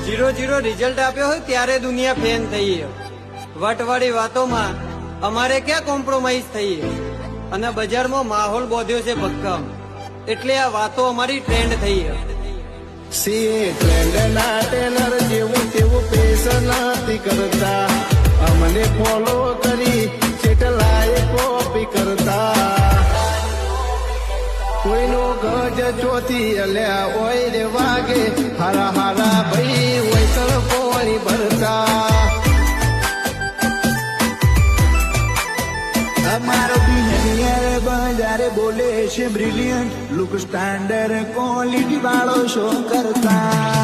0-0 result આપ્યો હોય ત્યારે દુનિયા ફેન થઈ. વટવાળી વાતોમાં અમારે ક્યાં કોમ્પ્રોમાઇઝ થઈ, અને બજારમાં માહોલ બોધ્યો છે ભક્કમ, એટલે આ વાતો અમારી ટ્રેન્ડ થઈ. ટ્રેન્ડ ના ટેલર જેવું તેવું પેશન નથી કરતા, અમને ફોલો કરી ચેટલાય કોપી કરતા. કોઈનો ગજ ચોથી અલ્યા ઓય રે વાગે, હારા હારા ભાઈ હોય તર પોણી ભરતા. અમારો બિહેવિયર બજારે બોલે છે બ્રિલિયન્ટ, લુક સ્ટાન્ડર્ડ ક્વોલિટી વાળો શો કરતા.